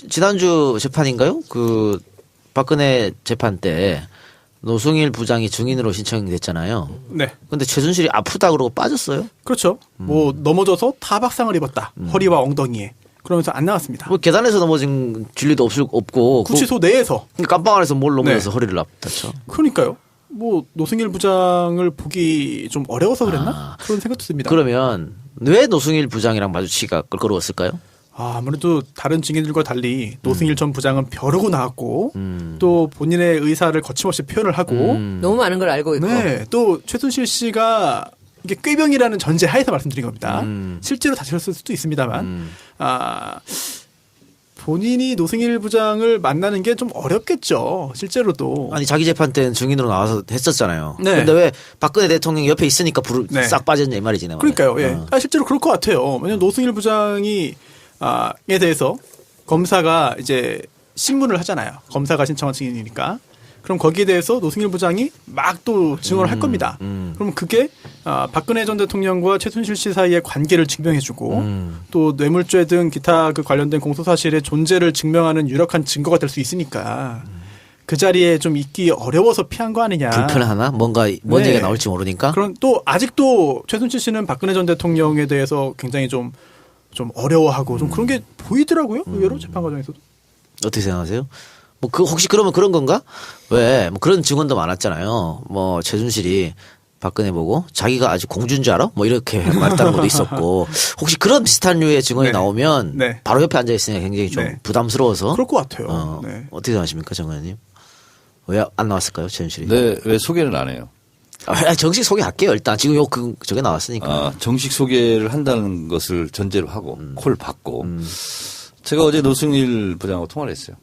지난주 재판인가요? 그 박근혜 재판 때 노승일 부장이 증인으로 신청됐잖아요. 네. 근데 최순실이 아프다 그러고 빠졌어요? 그렇죠. 뭐 넘어져서 타박상을 입었다. 허리와 엉덩이에. 그러면서 안 나왔습니다. 뭐 계단에서 넘어진 진리도 없고 구치소 내에서 깜빵 안에서 뭘 넘어져서 네. 허리를 다쳐. 그러니까요. 뭐 노승일 부장을 보기 좀 어려워서 그랬나? 그런 생각도 듭니다. 그러면 왜 노승일 부장이랑 마주치기가 껄끄러웠을까요? 아무래도 다른 증인들과 달리 노승일 전 부장은 벼르고 나왔고 또 본인의 의사를 거침없이 표현을 하고 너무 많은 걸 알고 있고. 네, 또 최순실 씨가 이게 꾀병이라는 전제 하에서 말씀드린 겁니다. 실제로 다쳤을 수도 있습니다만 본인이 노승일 부장을 만나는 게 좀 어렵겠죠. 실제로도. 아니 자기 재판 때는 증인으로 나와서 했었잖아요. 네. 근데 왜 박근혜 대통령 옆에 있으니까 네. 싹 빠졌냐 이 말이지. 그러니까요. 예. 실제로 그럴 것 같아요. 왜냐하면 노승일 부장이 에 대해서 검사가 이제 신문을 하잖아요. 검사가 신청한 증인이니까. 그럼 거기에 대해서 노승일 부장이 막 또 증언을 할 겁니다. 그럼 그게 박근혜 전 대통령과 최순실 씨 사이의 관계를 증명해주고 또 뇌물죄 등 기타 그 관련된 공소사실의 존재를 증명하는 유력한 증거가 될 수 있으니까 그 자리에 좀 있기 어려워서 피한 거 아니냐. 불편하나? 뭔가 뭔 네. 얘기가 나올지 모르니까. 그럼 또 아직도 최순실 씨는 박근혜 전 대통령에 대해서 굉장히 좀 어려워하고 좀 그런 게 보이더라고요. 의외로 재판 과정에서도. 어떻게 생각하세요? 뭐 혹시 그러면 그런 건가? 왜 뭐 그런 증언도 많았잖아요. 뭐 최순실이 박근혜 보고 자기가 아주 공주인 줄 알아? 뭐 이렇게 말했다는 것도 있었고 혹시 그런 비슷한 류의 증언이 네. 나오면 네. 바로 옆에 앉아 있으니까 굉장히 좀 네. 부담스러워서 그럴 것 같아요. 네. 어떻게 생각하십니까, 정 의원님? 왜 안 나왔을까요, 최순실이? 네, 왜 소개를 안 해요? 정식 소개할게요. 일단 지금 저게 나왔으니까. 정식 소개를 한다는 것을 전제로 하고 콜 받고 제가 어제 노승일 부장하고 통화를 했어요.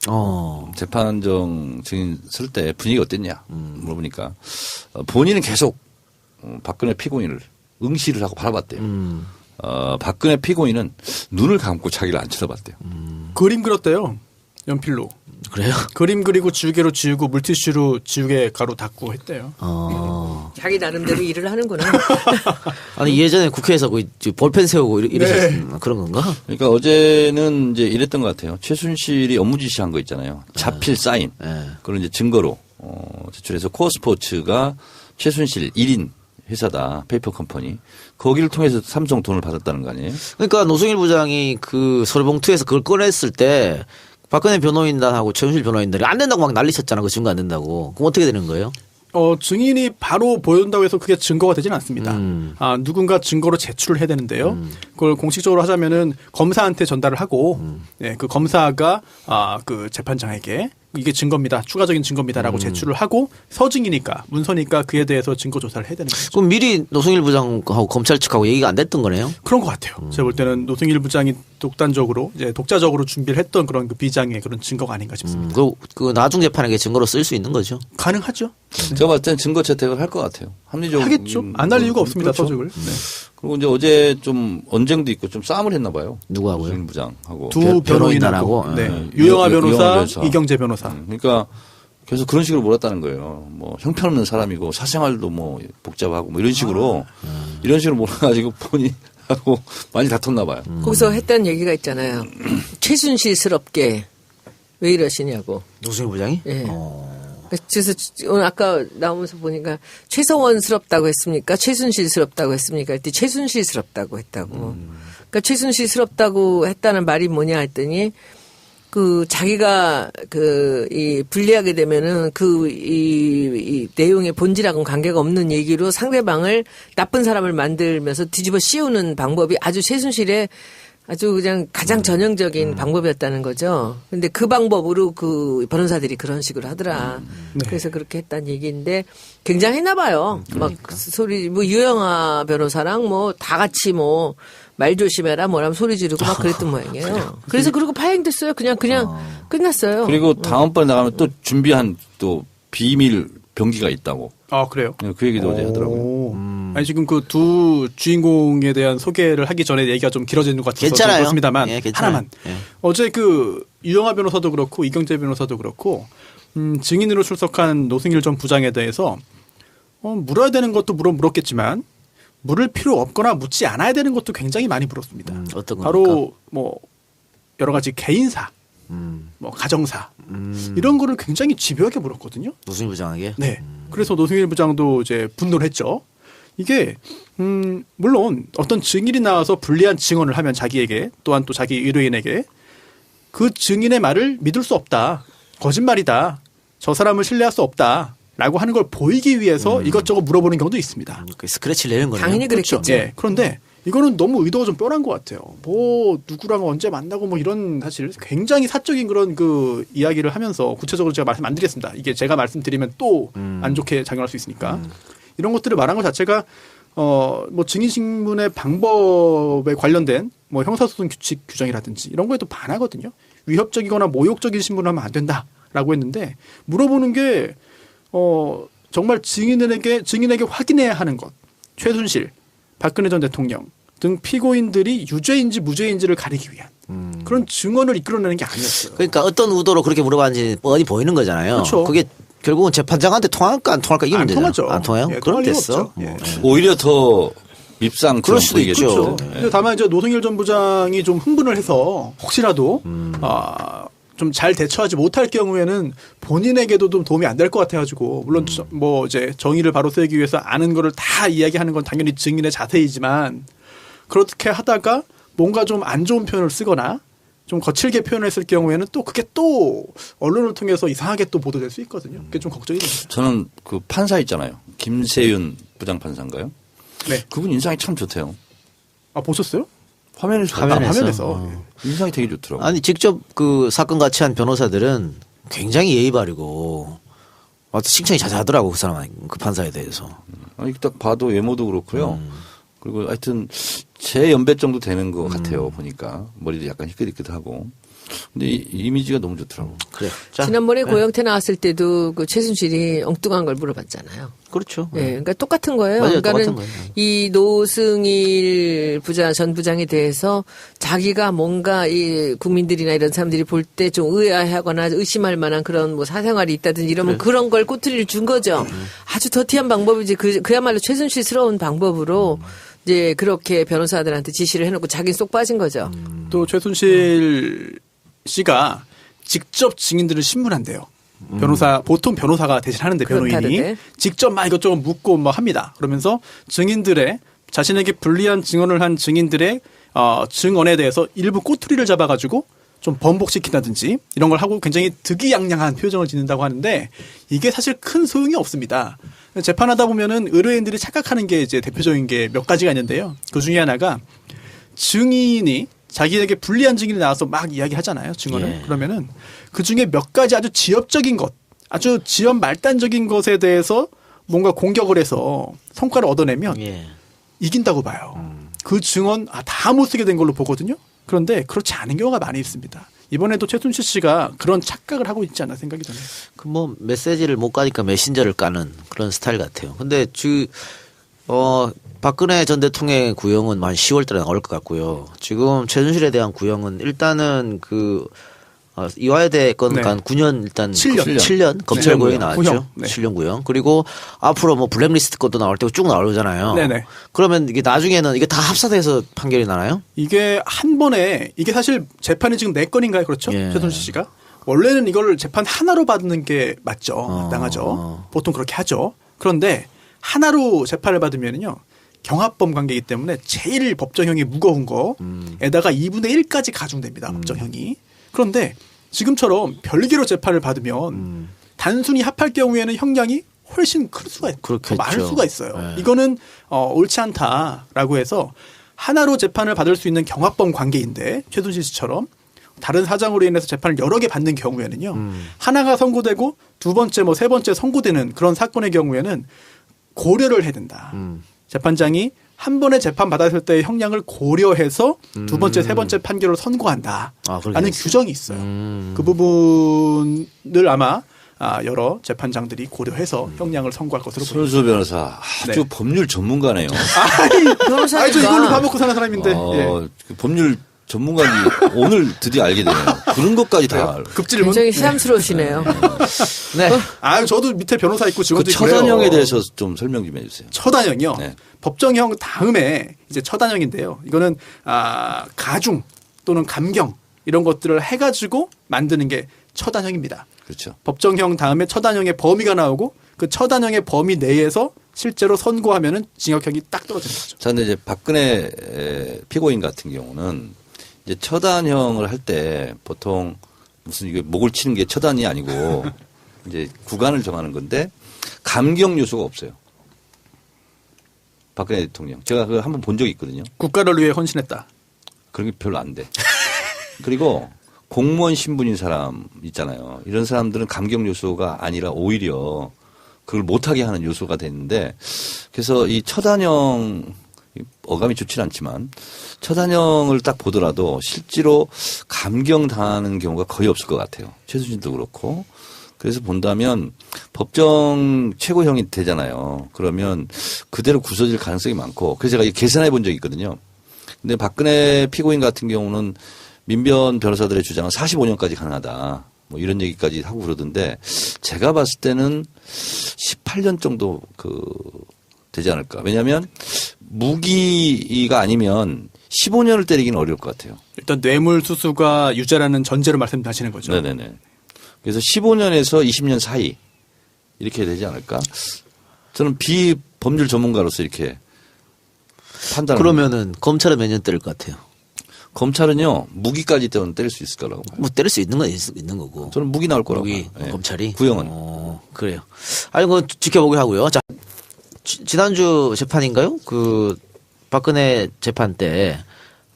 재판정 증인 쓸 때 분위기가 어땠냐 물어보니까 본인은 계속 박근혜 피고인을 응시를 하고 바라봤대요. 박근혜 피고인은 눈을 감고 자기를 안 쳐다봤대요. 그림 그렸대요. 연필로. 그래요? 그림 그리고 지우개로 지우고 물티슈로 지우개 가루 닦고 했대요. 자기 나름대로 일을 하는구나. 아니 예전에 국회에서 볼펜 세우고 이러셨던 그런 건가? 그러니까 어제는 이제 이랬던 것 같아요. 최순실이 업무 지시한 거 있잖아요. 자필 사인. 그걸 이제 증거로 제출해서 코어스포츠가 최순실 1인 회사다. 페이퍼 컴퍼니. 거기를 통해서 삼성 돈을 받았다는 거 아니에요? 그러니까 노승일 부장이 그 서류봉투에서 그걸 꺼냈을 때 박근혜 변호인단하고 최순실 변호인들이 안 된다고 막 난리쳤잖아. 그 증거 안 된다고. 그럼 어떻게 되는 거예요? 증인이 바로 보여준다고 해서 그게 증거가 되지는 않습니다. 누군가 증거로 제출을 해야 되는데요. 그걸 공식적으로 하자면은 검사한테 전달을 하고, 네, 그 검사가 그 재판장에게 이게 증거입니다. 추가적인 증거입니다라고 제출을 하고 서증이니까 문서니까 그에 대해서 증거 조사를 해야 되는 거죠. 그럼 미리 노승일 부장하고 검찰 측하고 얘기가 안 됐던 거네요? 그런 것 같아요. 제가 볼 때는 노승일 부장이 독단적으로 이제 독자적으로 준비를 했던 그런 그 비장의 그런 증거가 아닌가 싶습니다. 그 나중 재판에 증거로 쓸 수 있는 거죠? 가능하죠. 제가 봤을 때는 증거 채택을 할 것 같아요. 합리적으로. 하겠죠. 안 할 이유가 없습니다. 그렇죠. 서적을. 네. 그리고 이제 어제 좀 언쟁도 있고 좀 싸움을 했나 봐요. 누구하고요? 노승일 부장하고. 두 변호인하고. 변호인단하고. 네. 유영하 변호사, 변호사. 이경재 변호사. 그러니까 계속 그런 식으로 몰았다는 거예요. 뭐 형편없는 사람이고 사생활도 뭐 복잡하고 뭐 이런 식으로 이런 식으로 몰아가지고 본인하고 많이 다퉜나 봐요. 거기서 했다는 얘기가 있잖아요. 최순실스럽게 왜 이러시냐고. 노승일 부장이? 예. 그래서 오늘 아까 나오면서 보니까 최서원스럽다고 했습니까? 최순실스럽다고 했습니까? 그때 최순실스럽다고 했다고. 그러니까 최순실스럽다고 했다는 말이 뭐냐 했더니 그 자기가 이 불리하게 되면은 이 내용의 본질하고는 관계가 없는 얘기로 상대방을 나쁜 사람을 만들면서 뒤집어 씌우는 방법이 아주 최순실의 아주 그냥 가장 전형적인 방법이었다는 거죠. 근데 그 방법으로 그 변호사들이 그런 식으로 하더라. 네. 그래서 그렇게 했다는 얘기인데 굉장했나 봐요. 막 소리, 유영하 변호사랑 다 같이 말 조심해라 뭐라면 소리 지르고 막 그랬던 모양이에요. 그래서 그리고 파행됐어요. 그냥 끝났어요. 그리고 다음번에 나가면 또 준비한 또 비밀 병기가 있다고. 아, 그래요? 그 얘기도 어제 하더라고요. 아니, 지금 그 두 주인공에 대한 소개를 하기 전에 얘기가 좀 길어지는 것 같아서 괜찮아요. 그렇습니다만 예, 괜찮아요. 하나만. 예. 어제 그 유영하 변호사도 그렇고 이경재 변호사도 그렇고 증인으로 출석한 노승일 전 부장에 대해서 물어야 되는 것도 물었겠지만 물을 필요 없거나 묻지 않아야 되는 것도 굉장히 많이 물었습니다. 어떤 겁니까? 바로 여러 가지 개인사. 뭐 가정사 이런 거를 굉장히 집요하게 물었거든요. 노승일 부장에게. 네. 그래서 노승일 부장도 이제 분노를 했죠. 이게 물론 어떤 증인이 나와서 불리한 증언을 하면 자기에게 또한 또 자기 의뢰인에게 그 증인의 말을 믿을 수 없다. 거짓말이다. 저 사람을 신뢰할 수 없다. 라고 하는 걸 보이기 위해서 이것저것 물어보는 경우도 있습니다. 그 스크래치를 내는 거네요. 당연히 그랬겠죠. 예. 그런데 이거는 너무 의도가 좀 뻔한 것 같아요. 뭐 누구랑 언제 만나고 뭐 이런 사실 굉장히 사적인 그런 그 이야기를 하면서 구체적으로 제가 말씀 안 드리겠습니다. 이게 제가 말씀드리면 또 안 좋게 작용할 수 있으니까 이런 것들을 말한 것 자체가 뭐 증인신문의 방법에 관련된 뭐 형사소송 규칙 규정이라든지 이런 거에도 반하거든요. 위협적이거나 모욕적인 신문을 하면 안 된다라고 했는데 물어보는 게 정말 증인에게 확인해야 하는 것. 최순실, 박근혜 전 대통령 등 피고인들이 유죄인지 무죄인지를 가리기 위한 그런 증언을 이끌어내는 게 아니었어요. 그러니까 어떤 의도로 그렇게 물어봤는지 뻔히 보이는 거잖아요. 그렇죠. 그게 결국은 재판장한테 통할까 안 통할까 이게 안 문제죠. 통하죠. 안 통해요? 예, 그럼 통할 리가 됐어. 없죠. 예. 뭐. 오히려 더 밉상 그럴 수도 있죠. 근데 다만 이제 노승일 전 부장이 좀 흥분을 해서 혹시라도 좀 잘 대처하지 못할 경우에는 본인에게도 좀 도움이 안 될 것 같아가지고 물론 뭐 이제 정의를 바로 세우기 위해서 아는 거를 다 이야기하는 건 당연히 증인의 자세이지만 그렇게 하다가 뭔가 좀 안 좋은 표현을 쓰거나 좀 거칠게 표현했을 경우에는 또 그게 또 언론을 통해서 이상하게 또 보도될 수 있거든요. 그게 좀 걱정이 됩니다. 저는 그 판사 있잖아요. 김세윤 부장판사인가요? 네. 그분 인상이 참 좋대요. 아 보셨어요? 화면에서. 화면에서. 인상이 되게 좋더라고요. 아니 직접 그 사건 같이 한 변호사들은 굉장히 예의 바르고 칭찬이 자자하더라고 그 사람 그 판사에 대해서. 아니 딱 봐도 외모도 그렇고요. 그리고 하여튼 제 연배 정도 되는 것 같아요. 보니까 머리도 약간 희끗희끗하고. 근데 이 이미지가 너무 좋더라고. 그래. 자, 지난번에 고영태 나왔을 때도 그 최순실이 엉뚱한 걸 물어봤잖아요. 그렇죠. 예, 그러니까 똑같은 거예요. 맞아요, 그러니까는 똑같은 거예요. 이 노승일 전 부장에 대해서 자기가 뭔가 이 국민들이나 이런 사람들이 볼 때 좀 의아해하거나 의심할 만한 그런 뭐 사생활이 있다든지 이러면 그런 걸 꼬투리를 준 거죠. 아주 더티한 방법이지. 그야말로 최순실스러운 방법으로 이제 그렇게 변호사들한테 지시를 해놓고 자기는 쏙 빠진 거죠. 또 최순실 씨가 직접 증인들을 신문한대요. 보통 변호사가 대신하는데 변호인이 그렇다는데. 직접 막 이것저것 묻고 뭐 합니다. 그러면서 증인들의 자신에게 불리한 증언을 한 증인들의 증언에 대해서 일부 꼬투리를 잡아가지고 좀 번복시킨다든지 이런 걸 하고 굉장히 득이양양한 표정을 짓는다고 하는데 이게 사실 큰 소용이 없습니다. 재판하다 보면은 의뢰인들이 착각하는 게 이제 대표적인 게 몇 가지가 있는데요. 그 중에 하나가 증인이 자기에게 불리한 증인이 나와서 막 이야기하잖아요. 증언을. 예. 그러면은 그 중에 몇 가지 아주 지엽적인 것, 아주 지엽 말단적인 것에 대해서 뭔가 공격을 해서 성과를 얻어내면 예. 이긴다고 봐요. 그 증언 다 못 쓰게 된 걸로 보거든요. 그런데 그렇지 않은 경우가 많이 있습니다. 이번에도 최순실 씨가 그런 착각을 하고 있지 않나 생각이 드네요. 그 뭐 메시지를 못 가니까 메신저를 까는 그런 스타일 같아요. 근데 박근혜 전 대통령의 구형은 한 10월 달에 나올 것 같고요. 지금 최순실에 대한 구형은 일단은 이화여대 건과 네. 9년 일단 7년. 검찰 네. 구형이 나왔죠. 구형. 네. 7년 구형. 그리고 앞으로 뭐 블랙리스트 것도 나올 때고 쭉 나오잖아요. 네네. 그러면 이게 나중에는 이게 다 합사돼서 판결이 나나요? 이게 한 번에 이게 사실 재판이 지금 4건인가요? 그렇죠? 예. 최순실 씨가. 원래는 이걸 재판 하나로 받는 게 맞죠. 마땅하죠. 보통 그렇게 하죠. 그런데 하나로 재판을 받으면요. 경합범 관계이기 때문에 제일 법정형이 무거운 거에다가 2분의 1까지 가중됩니다. 법정형이. 그런데 지금처럼 별개로 재판을 받으면 단순히 합할 경우에는 형량이 훨씬 클 수가 있고 그렇겠죠. 많을 수가 있어요. 네. 이거는 옳지 않다라고 해서 하나로 재판을 받을 수 있는 경합범 관계인데 최순실 씨처럼 다른 사정으로 인해서 재판을 여러 개 받는 경우에는요. 하나가 선고되고 두 번째 뭐 세 번째 선고되는 그런 사건의 경우에는 고려를 해야 된다. 재판장이 한 번에 재판 받았을 때의 형량을 고려해서 두 번째, 세 번째 판결을 선고한다. 라는 규정이 있어요. 그 부분을 아마 여러 재판장들이 고려해서 형량을 선고할 것으로 보입니다. 손수 변호사 아주 네. 법률 전문가네요. 변호사니까. 저 이걸로 밥 먹고 사는 사람인데. 예. 그 법률 전문가인지 오늘 드디어 알게 되네요. 그런 것까지 다 알고. 급질문. 굉장히 시함스러우시네요. 네. 저도 밑에 변호사 있고 그 직원도 있고요. 처단형에 대해서 좀 설명 좀 해주세요. 처단형이요. 네. 법정형 다음에 이제 처단형인데요. 이거는 가중 또는 감경 이런 것들을 해가지고 만드는 게 처단형입니다. 그렇죠. 법정형 다음에 처단형의 범위가 나오고 그 처단형의 범위 내에서 실제로 선고하면은 징역형이 딱 떨어지는 거죠. 자, 근데 이제 박근혜 피고인 같은 경우는 이제 처단형을 할 때 보통 무슨 이게 목을 치는 게 처단이 아니고 이제 구간을 정하는 건데 감경 요소가 없어요. 박근혜 대통령. 제가 그걸 한번 본 적이 있거든요. 국가를 위해 헌신했다. 그런 게 별로 안 돼. 그리고 공무원 신분인 사람 있잖아요. 이런 사람들은 감경 요소가 아니라 오히려 그걸 못하게 하는 요소가 되는데 그래서 이 처단형 어감이 좋진 않지만 처단형을 딱 보더라도 실제로 감경당하는 경우가 거의 없을 것 같아요. 최순실도 그렇고. 그래서 본다면 법정 최고형이 되잖아요. 그러면 그대로 구서질 가능성이 많고 그래서 제가 계산해 본 적이 있거든요. 근데 박근혜 피고인 같은 경우는 민변 변호사들의 주장은 45년까지 가능하다. 뭐 이런 얘기까지 하고 그러던데 제가 봤을 때는 18년 정도 되지 않을까. 왜냐하면 무기가 아니면 15년을 때리기는 어려울 것 같아요. 일단 뇌물수수가 유죄라는 전제로 말씀하시는 거죠. 네네네. 그래서 15년에서 20년 사이 이렇게 되지 않을까. 저는 비법률 전문가로서 이렇게 판단을. 그러면은 검찰은 몇 년 때릴 것 같아요? 검찰은요 무기까지 때릴 수 있을 거라고 봐요. 뭐 때릴 수 있는 건 있는 거고. 저는 무기 나올 거라고 무기 봐요. 네. 검찰이 구형은. 그래요. 아니 그건 지켜보기로 하고요. 자 지난주 재판인가요? 그 박근혜 재판 때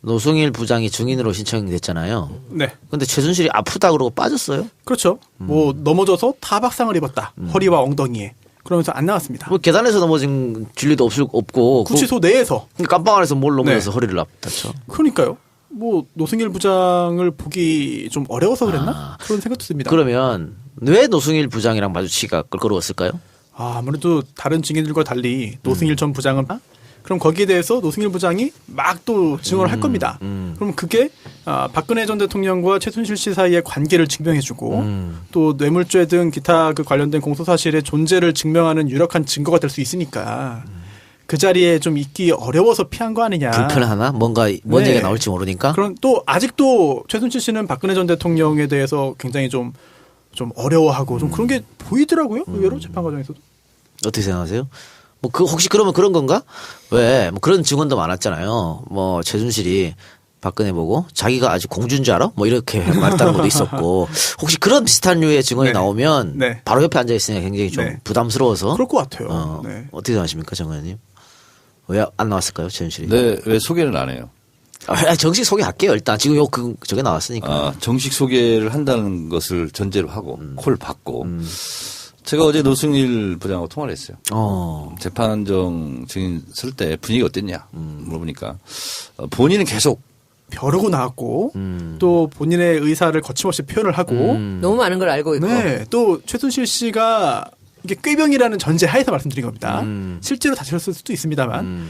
노승일 부장이 증인으로 신청됐잖아요. 네. 근데 최순실이 아프다 그러고 빠졌어요. 그렇죠. 뭐 넘어져서 타박상을 입었다. 허리와 엉덩이에. 그러면서 안 나왔습니다. 뭐 계단에서 넘어진 진리도 없고 구치소 내에서. 깜빵 안에서 뭘 넘어져서 네. 허리를 다쳐. 그러니까요. 뭐 노승일 부장을 보기 좀 어려워서 그랬나? 그런 생각도 듭니다. 그러면 왜 노승일 부장이랑 마주치기가 껄끄러웠을까요? 아무래도 다른 증인들과 달리 노승일 전 부장은 그럼 거기에 대해서 노승일 부장이 막 또 증언을 할 겁니다. 그럼 그게 박근혜 전 대통령과 최순실 씨 사이의 관계를 증명해주고 또 뇌물죄 등 기타 그 관련된 공소사실의 존재를 증명하는 유력한 증거가 될 수 있으니까 그 자리에 좀 있기 어려워서 피한 거 아니냐. 불편하나? 뭔가 뭔 네. 얘기가 나올지 모르니까. 그럼 또 아직도 최순실 씨는 박근혜 전 대통령에 대해서 굉장히 좀 어려워하고 좀 그런 게 보이더라고요. 의외로 재판 과정에서도. 어떻게 생각하세요? 뭐 혹시 그러면 그런 건가? 왜 뭐 그런 증언도 많았잖아요. 뭐 최순실이 박근혜 보고 자기가 아직 공주인 줄 알아? 뭐 이렇게 말했다는 것도 있었고 혹시 그런 비슷한 류의 증언이 네. 나오면 네. 바로 옆에 앉아 있으니까 굉장히 좀 네. 부담스러워서 그럴 것 같아요. 네. 어떻게 생각하십니까, 정 의원님? 왜 안 나왔을까요, 최순실이? 네, 왜 소개를 안 해요? 정식 소개할게요. 일단 지금 저게 나왔으니까. 정식 소개를 한다는 것을 전제로 하고 콜 받고 제가 어제 노승일 부장하고 통화를 했어요. 재판정 증인 쓸 때 분위기 어땠냐 물어보니까 본인은 계속 벼르고 나왔고 또 본인의 의사를 거침없이 표현을 하고 너무 많은 걸 알고 있고. 네, 또 최순실 씨가 이게 꾀병이라는 전제 하에서 말씀드린 겁니다. 실제로 다쳤을 수도 있습니다만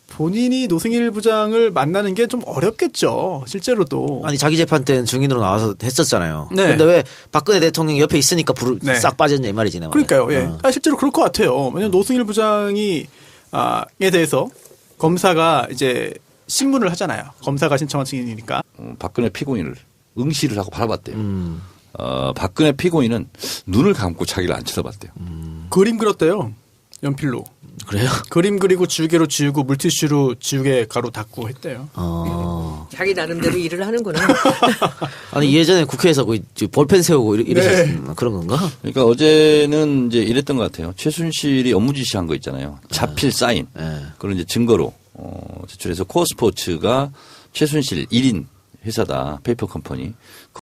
본인이 노승일 부장을 만나는 게 좀 어렵겠죠. 실제로도. 아니 자기 재판 때는 증인으로 나와서 했었잖아요. 네. 근데 왜 박근혜 대통령 옆에 있으니까 네. 싹 빠졌냐 이 말이지. 내 말은. 그러니까요. 예. 실제로 그럴 것 같아요. 왜냐하면 노승일 부장이 에 대해서 검사가 이제 신문을 하잖아요. 검사가 신청한 증인이니까. 박근혜 피고인을 응시를 하고 바라봤대요. 박근혜 피고인은 눈을 감고 자기를 안 쳐다봤대요. 그림 그렸대요. 연필로. 그래요? 그림 그리고 지우개로 지우고 물티슈로 지우개 가로 닦고 했대요. 자기 나름대로 일을 하는구나. 아니 예전에 국회에서 볼펜 세우고 이러셨 그런 건가? 그러니까 어제는 이제 이랬던 것 같아요. 최순실이 업무 지시한 거 있잖아요. 자필 사인. 그걸 이제 증거로 제출해서 코어스포츠가 최순실 1인 회사다. 페이퍼 컴퍼니.